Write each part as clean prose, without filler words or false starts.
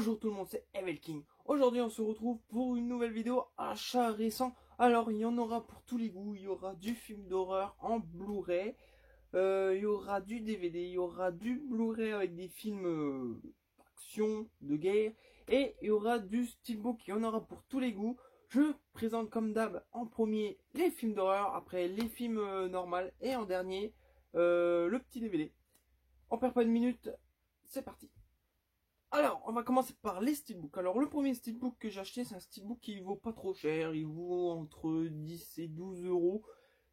Bonjour tout le monde, c'est Evelking. Aujourd'hui on se retrouve pour une nouvelle vidéo achat récent. Alors il y en aura pour tous les goûts, il y aura du film d'horreur en Blu-ray, il y aura du DVD, il y aura du Blu-ray avec des films d'action, de guerre, et il y aura du steelbook, il y en aura pour tous les goûts. Je présente comme d'hab en premier les films d'horreur, après les films normaux et en dernier le petit DVD. On perd pas une minute, c'est parti. Alors, on va commencer par les steelbooks. Alors, le premier steelbook que j'ai acheté, c'est un steelbook qui vaut pas trop cher. Il vaut entre 10 et 12 euros.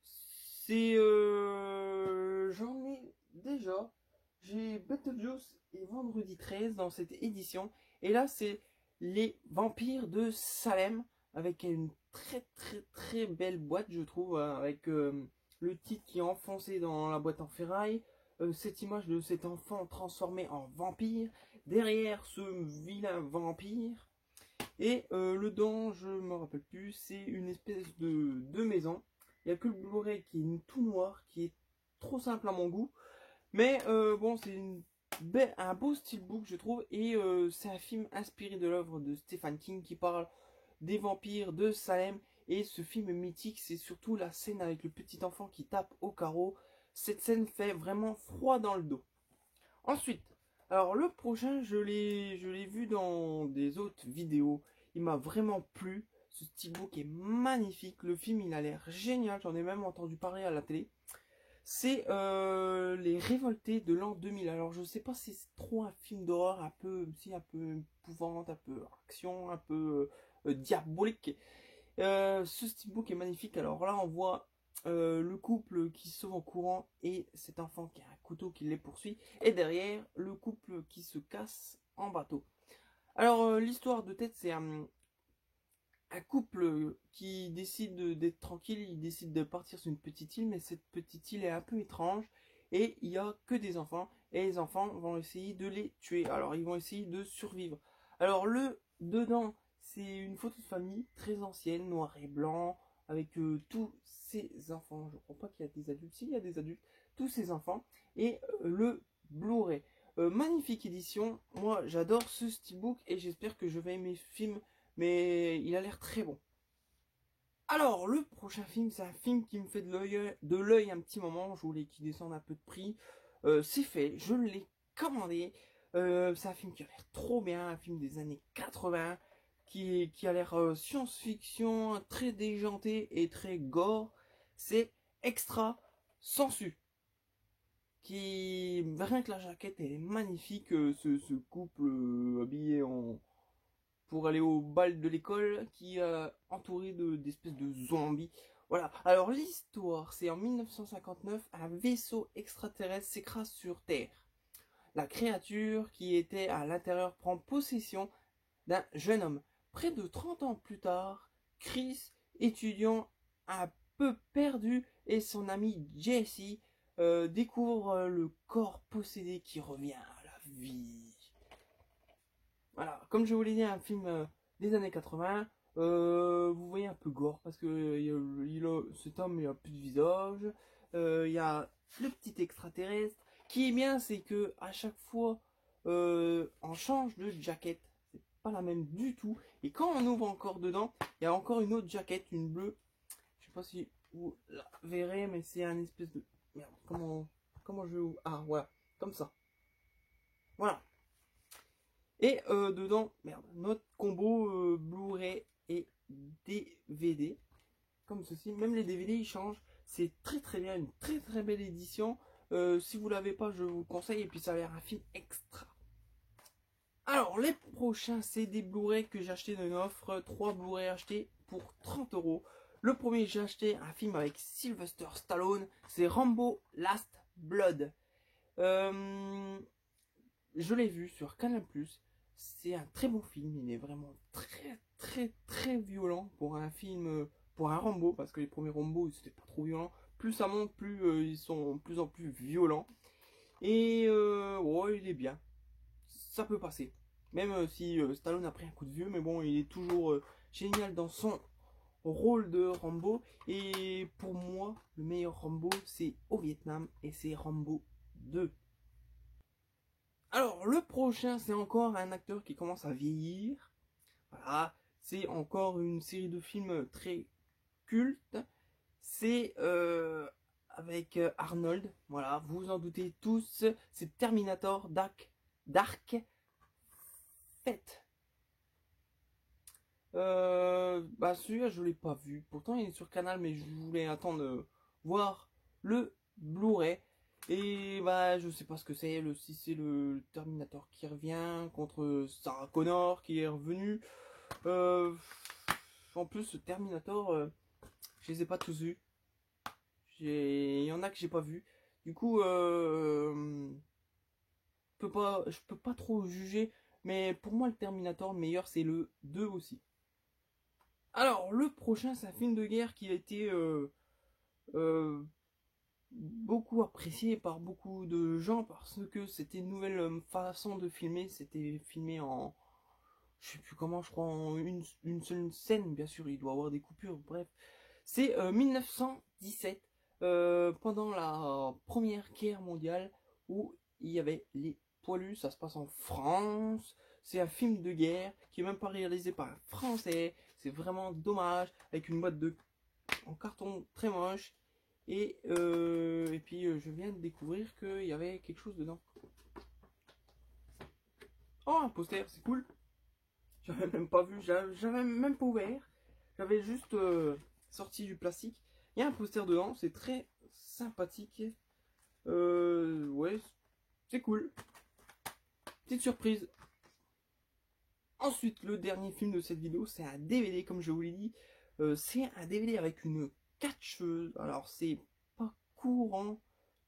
C'est... J'en ai déjà. J'ai Beetlejuice et Vendredi 13 dans cette édition. Et là, c'est les vampires de Salem. Avec une très belle boîte, je trouve. Avec le titre qui est enfoncé dans la boîte en ferraille. Cette image de cet enfant transformé en vampire, derrière ce vilain vampire, et le dent, je me rappelle plus, c'est une espèce de maison. Il n'y a que le Blu-ray qui est tout noir, qui est trop simple à mon goût, mais bon, c'est un beau steelbook, je trouve, et c'est un film inspiré de l'œuvre de Stephen King qui parle des vampires de Salem. Et ce film mythique, c'est surtout la scène avec le petit enfant qui tape au carreau. Cette scène fait vraiment froid dans le dos. Ensuite, alors le prochain, je l'ai vu dans des autres vidéos. Il m'a vraiment plu. Ce steelbook est magnifique. Le film, il a l'air génial. J'en ai même entendu parler à la télé. C'est Les Révoltés de l'an 2000. Alors je sais pas si c'est trop un film d'horreur, un peu épouvante, un peu action, un peu diabolique. Ce steelbook est magnifique. Alors là, on voit le couple qui se sauve en courant et cet enfant qui a un couteau qui les poursuit. Et derrière, le couple qui se casse en bateau. Alors, l'histoire de tête, c'est un couple qui décide d'être tranquille. Il décide de partir sur une petite île, mais cette petite île est un peu étrange. Et il n'y a que des enfants. Et les enfants vont essayer de les tuer. Alors, ils vont essayer de survivre. Alors, dedans, c'est une photo de famille très ancienne, noir et blanc, avec tous ces enfants. Je crois pas qu'il y a des adultes. Si, il y a des adultes. Tous ces enfants. Et le Blu-ray. Magnifique édition. Moi, j'adore ce steelbook et j'espère que je vais aimer ce film. Mais il a l'air très bon. Alors, le prochain film, c'est un film qui me fait de l'œil un petit moment. Je voulais qu'il descende un peu de prix. C'est fait, je l'ai commandé. C'est un film qui a l'air trop bien, un film des années 80, qui a l'air science-fiction, très déjanté et très gore. C'est Extra Sensu. Rien que la jaquette, elle est magnifique. Ce couple habillé pour aller au bal de l'école qui est entouré d'espèces de zombies. Voilà. Alors l'histoire, c'est en 1959, un vaisseau extraterrestre s'écrase sur Terre. La créature qui était à l'intérieur prend possession d'un jeune homme. Près de 30 ans plus tard, Chris, étudiant un peu perdu, et son ami Jesse découvrent le corps possédé qui revient à la vie. Voilà, comme je vous l'ai dit, un film des années 80, vous voyez un peu gore, parce que cet homme, il a plus de visage, il y a le petit extraterrestre. Qui est bien, c'est que à chaque fois, on change de jaquette, c'est pas la même du tout, et quand on ouvre encore dedans, il y a encore une autre jaquette, une bleue, je sais pas si vous la verrez, mais c'est un espèce de... Merde, comment je... Ah, voilà, comme ça. Voilà. Et dedans, merde, notre combo Blu-ray et DVD, comme ceci. Même les DVD, ils changent. C'est très bien, une très belle édition. Si vous l'avez pas, je vous le conseille. Et puis ça a l'air un film extra. Alors, les prochains, c'est des Blu-ray que j'ai acheté dans une offre. 3 Blu-ray achetés pour 30 euros. Le premier, j'ai acheté un film avec Sylvester Stallone. C'est Rambo Last Blood. Je l'ai vu sur Canal+. C'est un très bon film, il est vraiment très violent pour un film, pour un Rambo, parce que les premiers Rambo c'était pas trop violent. Plus ça monte, plus ils sont de plus en plus violents. Et ouais, il est bien, ça peut passer. Même si Stallone a pris un coup de vieux, mais bon, il est toujours génial dans son rôle de Rambo. Et pour moi, le meilleur Rambo, c'est au Vietnam, et c'est Rambo 2. Alors, le prochain, c'est encore un acteur qui commence à vieillir. Voilà, c'est encore une série de films très culte. C'est avec Arnold. Voilà, vous vous en doutez tous. C'est Terminator Dark Fate. Bah celui-là je l'ai pas vu. Pourtant il est sur Canal, mais je voulais attendre de voir le Blu-ray. Et bah je sais pas ce que c'est. Si c'est le Terminator qui revient contre Sarah Connor qui est revenu. En plus ce Terminator, je les ai pas tous vus. Il y en a que j'ai pas vu. Du coup, je peux pas trop juger. Mais pour moi le Terminator le meilleur c'est le 2 aussi. Alors, le prochain, c'est un film de guerre qui a été euh, beaucoup apprécié par beaucoup de gens parce que c'était une nouvelle façon de filmer. C'était filmé en, je sais plus comment, je crois en une seule scène. Bien sûr, il doit y avoir des coupures. Bref, c'est 1917, pendant la Première Guerre mondiale, où il y avait les poilus. Ça se passe en France. C'est un film de guerre qui est même pas réalisé par un Français. C'est vraiment dommage, avec une boîte en carton très moche. Et puis je viens de découvrir qu'il y avait quelque chose dedans. Oh, un poster, c'est cool. J'avais même pas vu, j'avais même pas ouvert. J'avais juste sorti du plastique. Il y a un poster dedans, c'est très sympathique. Ouais, c'est cool. Petite surprise. Ensuite, le dernier film de cette vidéo, c'est un DVD, comme je vous l'ai dit. C'est un DVD avec une catcheuse. Alors, c'est pas courant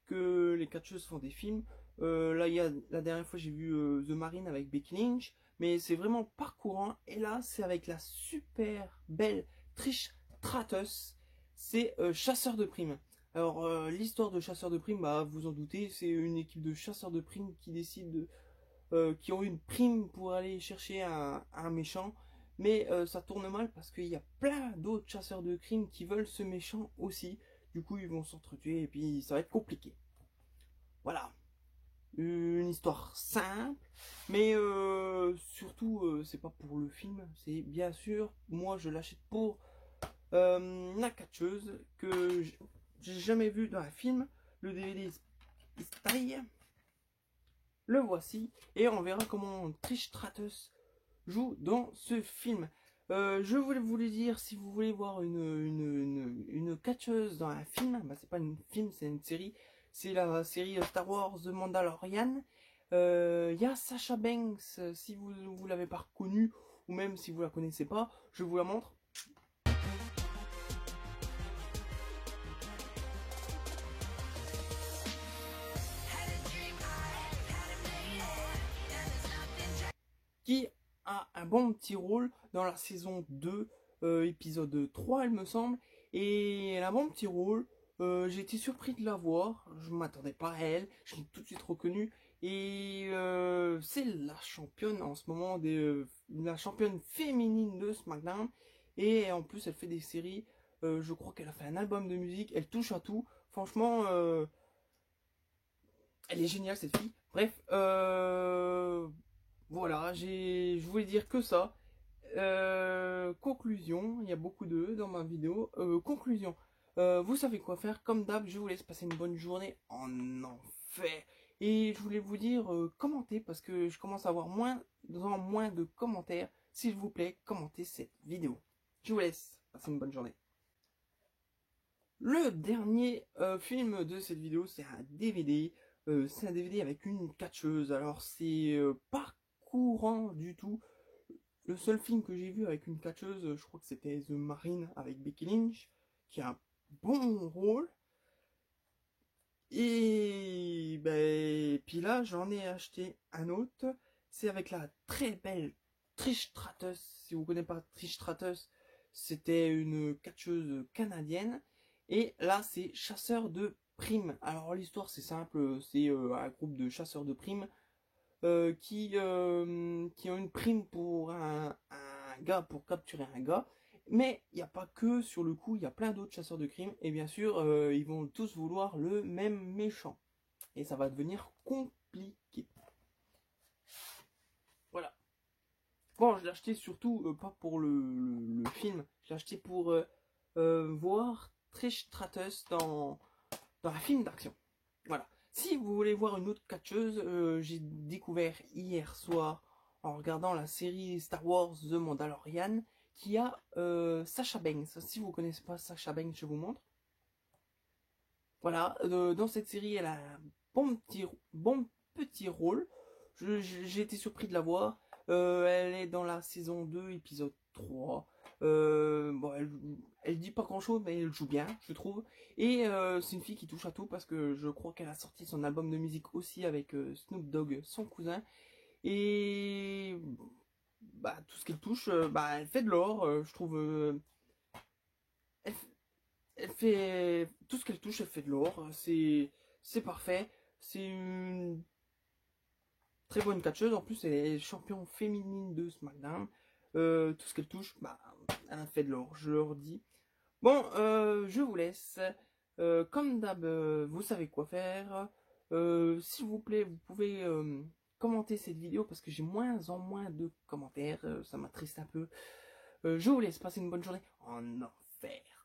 que les catcheuses font des films. Là, la dernière fois, j'ai vu The Marine avec Becky Lynch. Mais c'est vraiment pas courant. Et là, c'est avec la super belle Trish Stratus. C'est Chasseur de primes. Alors, l'histoire de Chasseur de primes, bah, vous en doutez, c'est une équipe de chasseurs de primes qui décide qui ont une prime pour aller chercher un méchant. Mais ça tourne mal parce qu'il y a plein d'autres chasseurs de crimes qui veulent ce méchant aussi. Du coup, ils vont s'entretuer et puis ça va être compliqué. Voilà. Une histoire simple, mais surtout, c'est pas pour le film. C'est bien sûr, moi je l'achète pour la catcheuse que j'ai jamais vu dans un film. Le DVD il se taille. Le voici et on verra comment Trish Stratus joue dans ce film. Je voulais vous le dire, si vous voulez voir une catcheuse dans un film, bah c'est pas un film, c'est une série. C'est la série Star Wars The Mandalorian. Il y a Sasha Banks, si vous l'avez pas reconnue, ou même si vous la connaissez pas, je vous la montre. Qui a un bon petit rôle dans la saison 2, épisode 3 il me semble, et elle a un bon petit rôle. J'ai été surpris de la voir, je m'attendais pas à elle, je l'ai tout de suite reconnue, et c'est la championne en ce moment, la championne féminine de SmackDown, et en plus elle fait des séries, je crois qu'elle a fait un album de musique, elle touche à tout, franchement, elle est géniale cette fille. Bref, voilà, je voulais dire que ça. Conclusion, il y a beaucoup de dans ma vidéo. Conclusion, vous savez quoi faire. Comme d'hab, je vous laisse passer une bonne journée en enfer. Et je voulais vous dire, commentez parce que je commence à avoir moins de commentaires. S'il vous plaît, commentez cette vidéo. Je vous laisse passer une bonne journée. Le dernier film de cette vidéo, c'est un DVD. C'est un DVD avec une catcheuse. Alors, c'est pas courant du tout. Le seul film que j'ai vu avec une catcheuse, je crois que c'était The Marine avec Becky Lynch, qui a un bon rôle. Et ben, puis là, j'en ai acheté un autre. C'est avec la très belle Trish Stratus. Si vous ne connaissez pas Trish Stratus, c'était une catcheuse canadienne. Et là, c'est Chasseur de primes. Alors l'histoire, c'est simple. C'est un groupe de chasseurs de primes qui ont une prime pour un gars, pour capturer un gars. Mais il n'y a pas que sur le coup, il y a plein d'autres chasseurs de crimes. Et bien sûr, ils vont tous vouloir le même méchant. Et ça va devenir compliqué. Bon, je l'ai acheté surtout pas pour le film, je l'ai acheté pour voir Trish Stratus dans un film d'action. Voilà. Si vous voulez voir une autre catcheuse, j'ai découvert hier soir en regardant la série Star Wars The Mandalorian qui a Sasha Banks. Si vous connaissez pas Sasha Banks, je vous montre. Voilà, dans cette série, elle a un bon petit rôle. J'ai été surpris de la voir. Elle est dans la saison 2, épisode 3. Bon, elle dit pas grand chose, mais elle joue bien, je trouve. Et c'est une fille qui touche à tout parce que je crois qu'elle a sorti son album de musique aussi avec Snoop Dogg, son cousin. Et bah, tout ce qu'elle touche, bah, elle fait de l'or, je trouve. Elle, elle fait tout ce qu'elle touche, elle fait de l'or. C'est parfait. C'est une très bonne catcheuse. En plus, elle est championne féminine de SmackDown. Tout ce qu'elle touche, bah, elle a fait de l'or. Je leur dis. Bon, je vous laisse. Comme d'hab, vous savez quoi faire. S'il vous plaît, vous pouvez commenter cette vidéo parce que j'ai moins en moins de commentaires. Ça m'attriste un peu. Je vous laisse passer une bonne journée en enfer.